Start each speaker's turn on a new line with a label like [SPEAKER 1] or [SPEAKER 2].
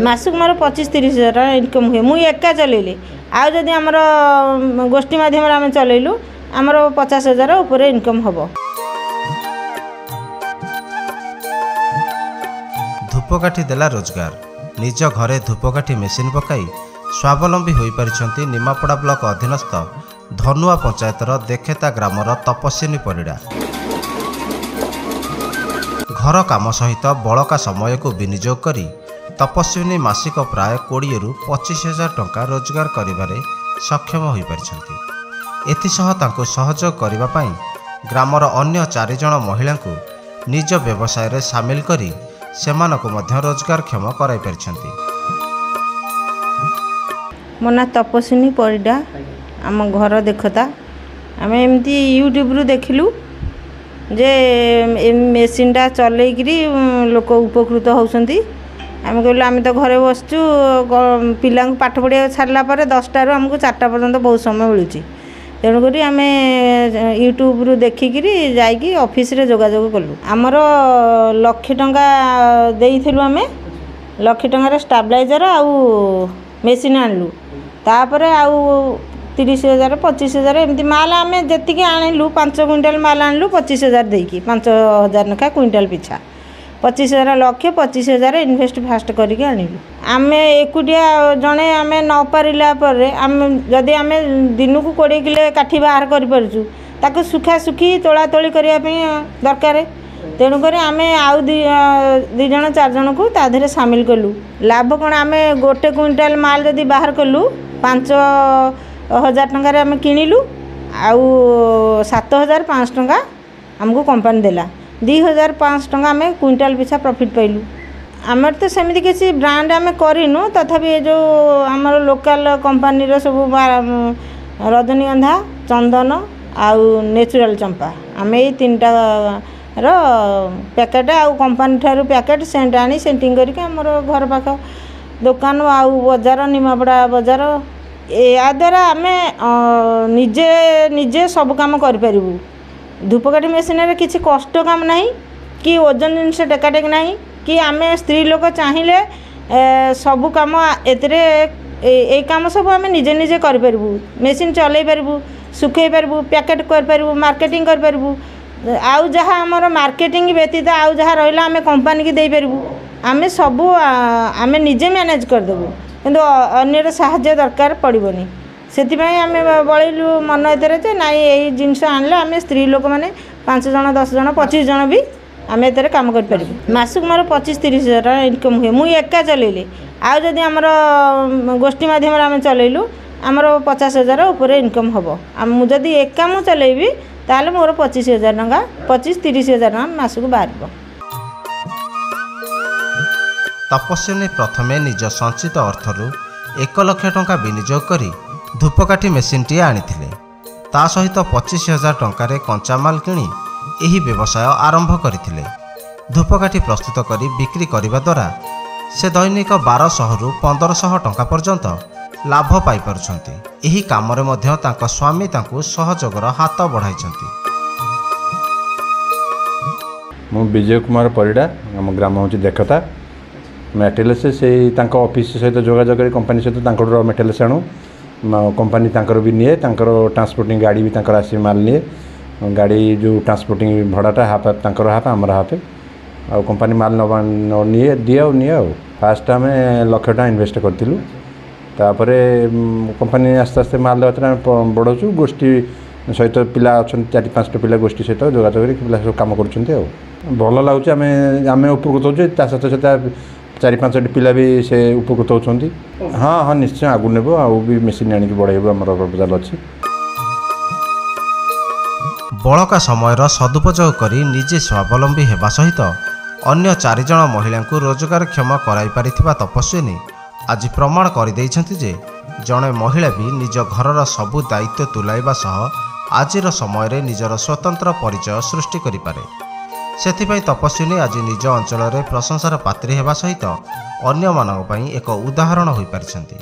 [SPEAKER 1] Mask मोर 25-30 income हुए मुई एका चलैले आउ जदि आमर गोष्ठी माध्यम आम चलैलु आमर 50,000 ऊपर इनकम हम।
[SPEAKER 2] धूपकाठी देला रोजगार निज घरे धूपकाठी मेसीन पकाई स्वावलंबी हो पारिछंती निमापड़ा ब्लॉक अधीनस्थ धनुआ पंचायतर देखेता ग्रामर तपस्विनी परिड़ा। घर काम सहित बड़का समय को विनियोग करी तपस्विनी मासिक प्राय 20,000 रु 25,000 टंका रोजगार करिबारे सक्षम हो पारिछंती। एथिसह तांको सहयोग करिबा पई ग्रामर अन्य 4 जण महिला को निज व्यवसाय रे शामिल करी सेमानको मध्य रोजगारक्षम कराई पारिछंती।
[SPEAKER 1] मो ना तपस्विनी परिडा आम घर देखता आम एमती यूट्यूब रु देखिलु जे मेसीनटा चलैकरी लोक उपकृत होउसंती। आम कहलु आम तो घरे बसचु पिला पाठ पढ़िया छाड़ला 10टा रु आमको 4टा पर्यंत बहुत समय मिलूची तेणुक आम यूट्यूब रु देखिकी जाइकी ऑफिस रे जोगाजोग कलु। आमर 1,00,000 टंका देइथिलु आम 1,00,000 टंकार स्टेबलाइजर आउ मेसीन आनलु तापर आउ 30,000 25,000 एमती माल आम जी आणलु 5 क्विंटाल माल आणलु 25,000 देकी 5,000 लेखा क्विंटाल पिछा 25,000 लक्ष्य 25,000 इनवेस्ट फास्ट करके आणलु। आम एकुटिया जड़े आम न पारा पर आम जदि आम दिन को 20 किलो काठी बाहर कर सुखा सुखी तोला तोली करने दरकार तेणुक आम आउ 2 जण 4 जन को ताधे सामिल कलु। लाभ कौन आम गोटे क्विंटाल माल जदि बाहर कलु 5,000 टंकार आम किणिलु आउ 7,500 टंका आमको कंपनी देला 2,500 टंका आम क्विंटाल पिछा प्रॉफिट पाइलु। आमर तो सेमती किसी ब्रांड आम करूँ तथापि जो आमर लोकल कंपनी सब रजनीगंधा चंदन आउ नेचुरल चंपा आम ये 3टा पैकेट आउ कंपनी ठारू पैकेट सेंट आनी सेंटिंग करके आमर घर पाख दुकान आउ बजार निमापड़ा बजार या द्वारा आम निजे निजे सब काम करूँ। धूपकाठी मेसीन किसी कष्ट काम नहीं कि ओजन जिनस टेकाटेक नहीं कि आम स्त्री लोक चाहिए सबू कम ए काम सब आम निजे निजे करूँ मेसीन चल पारूँ सुखे पारूँ पैकेट करूँ मार्केटिंग करूँ आउ जहाँ आमर मार्केटिंग व्यतीत आउ जहाँ रहा आम कंपनी की दे पारूँ आम सबू आम निजे मैनेज करदेबू किंतु अन्यर साहाय्य दरकार पड़ोनी से आम बड़ू मन एते नाई यही जिनस आणले आम स्त्री लोक मैंने 5 जन 10 जन 25 जन भी आम एते काम कर मासक मोर 25-30 इनकम हुए मुई एका चलैले आउ जदि आमर गोष्ठी माध्यम आम चलैलु आमर 50,000 ऊपर इनकम हम। जदि एका मु चलैबी ताले मोर 25,000 टंका 25-30,000 टंका मासक बाहर।
[SPEAKER 2] तपस्विनी प्रथमे निज संचित अर्थरू 1,00,000 टंका विनियोग करी धूपकाठी मेसीनटी आनिथिले ता सहित 25,000 टंकार कंचामाल किणी एही व्यवसाय आरंभ करथिले। धूपकाठी प्रस्तुत करी बिक्री करिबा द्वारा से दैनिक 1,200 रु 1,500 टंका पर्यंत लाभ पाई पारुछंती। एही कामरे मध्य तांको स्वामी तांको सहयोगर हाथ बढ़ाइछंती।
[SPEAKER 3] मु विजय कुमार परिडा हम ग्राम होची देखता मेटेरियल्स से तांको ऑफिस सहित जोगाजोग करी कंपनी सहित तांको रॉ मेटेरियल्स आणु कंपनी तांकर भी निए तांकर ट्रांसपोर्टिंग गाड़ी भी तांकर आसी माल निए गाड़ी जो ट्रांसपोर्टिंग भड़ाटा हाफ तांकर हाफ आमर हाफ आ कंपनी माल न निए दिए निए फास्ट आम 1,00,000 टका इन्वेस्ट करूँ तापर कंपनी आस्ते आस्ते माल देवा बढ़ाऊँ गोष्ठी सहित पिला अच्छा 4-5टा पिला गोष्ठी सहित जोगाजोग पिला सब कम कर भल लगुच आम उपकृत हो सहित 4-5टी पिला भी से उपकृत होती। हाँ हाँ निश्चय आगु नेब आउ भी मेसीन आनिक बढ़ाइबो आमर प्रपोजाल अछि।
[SPEAKER 2] बड़का समयर सदुपयोग करी निजे स्वावलंबी हेबा सहित अन्य 4 जण महिला को रोजगारक्षम कराई पारिथिबा तपस्विनी आज प्रमाण कर जे जड़े महिला भी निज घरर सबु दायित्व तुलाइबा सह आजिर समय निजर स्वतंत्र परिचय सृष्टि करिपारे। सेथिपाई तपस्विनी आज निज अंचल प्रशंसार पात्री हेबा सहित अन्य मानक पई एक उदाहरण होई पारिछंती।